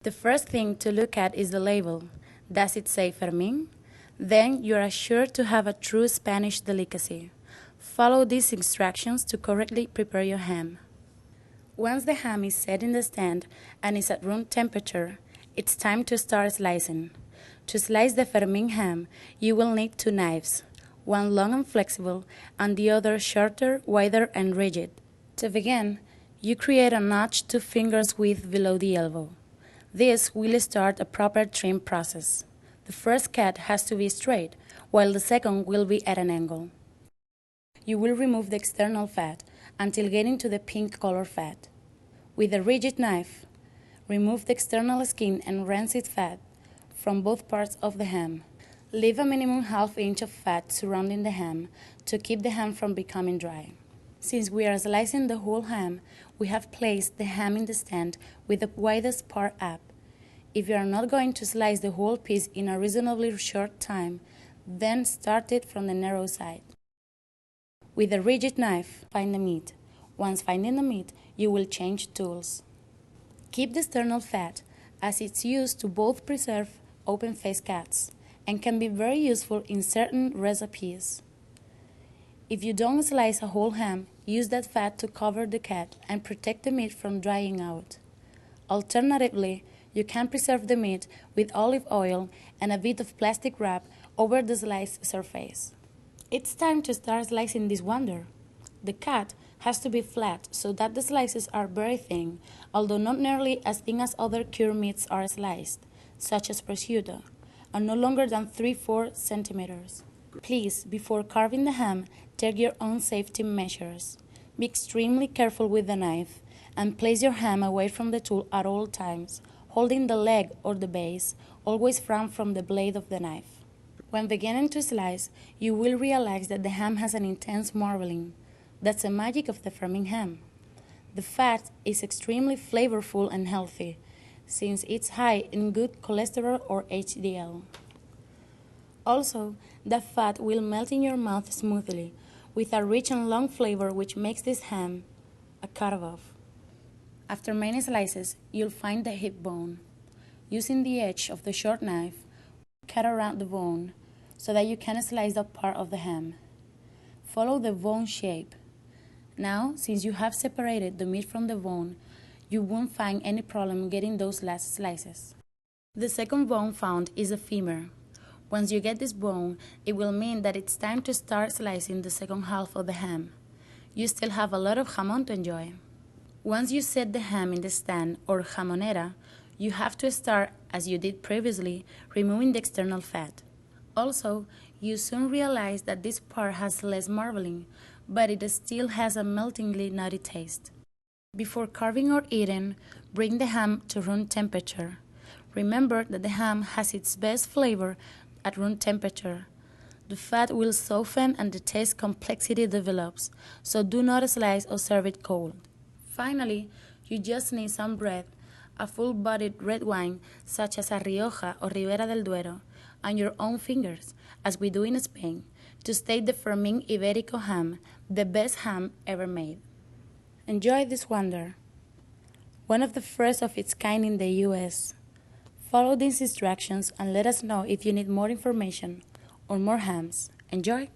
The first thing to look at is the label. Does it say Fermin? Then you are sure to have a true Spanish delicacy. Follow these instructions to correctly prepare your ham. Once the ham is set in the stand and is at room temperature, it's time to start slicing. To slice the Fermin ham, you will need 2 knives, one long and flexible and the other shorter, wider and rigid. To begin, you create a notch 2 fingers width below the elbow. This will start a proper trim process. The first cut has to be straight, while the second will be at an angle. You will remove the external fat until getting to the pink color fat. With a rigid knife, remove the external skin and rancid fat from both parts of the ham. Leave a minimum ½ inch of fat surrounding the ham to keep the ham from becoming dry. Since we are slicing the whole ham, we have placed the ham in the stand with the widest part up. If you are not going to slice the whole piece in a reasonably short time, then start it from the narrow side. With a rigid knife, find the meat. Once finding the meat, you will change tools. Keep the external fat, as it's used to both preserve open-face cuts and can be very useful in certain recipes. If you don't slice a whole ham, use that fat to cover the cut and protect the meat from drying out. Alternatively, you can preserve the meat with olive oil and a bit of plastic wrap over the sliced surface. It's time to start slicing this wonder. The cut has to be flat so that the slices are very thin, although not nearly as thin as other cured meats are sliced, such as prosciutto, and no longer than 3–4 centimeters. Please, before carving the ham, take your own safety measures. Be extremely careful with the knife and place your ham away from the tool at all times, holding the leg or the base, always from the blade of the knife. When beginning to slice, you will realize that the ham has an intense marbling. That's the magic of the Fermin ham. The fat is extremely flavorful and healthy, since it's high in good cholesterol or HDL. Also, the fat will melt in your mouth smoothly, with a rich and long flavor which makes this ham a cut-off. After many slices, you'll find the hip bone. Using the edge of the short knife, cut around the bone so that you can slice that part of the ham. Follow the bone shape. Now, since you have separated the meat from the bone, you won't find any problem getting those last slices. The second bone found is the femur. Once you get this bone, it will mean that it's time to start slicing the second half of the ham. You still have a lot of jamon to enjoy. Once you set the ham in the stand or jamonera, you have to start, as you did previously, removing the external fat. Also, you soon realize that this part has less marbling, but it still has a meltingly nutty taste. Before carving or eating, bring the ham to room temperature. Remember that the ham has its best flavor at room temperature. The fat will soften and the taste complexity develops, so do not slice or serve it cold. Finally, you just need some bread, a full-bodied red wine such as a Rioja or Ribera del Duero, and your own fingers, as we do in Spain, to state the Fermin Iberico ham, the best ham ever made. Enjoy this wonder, one of the first of its kind in the US. Follow these instructions and let us know if you need more information or more hams. Enjoy!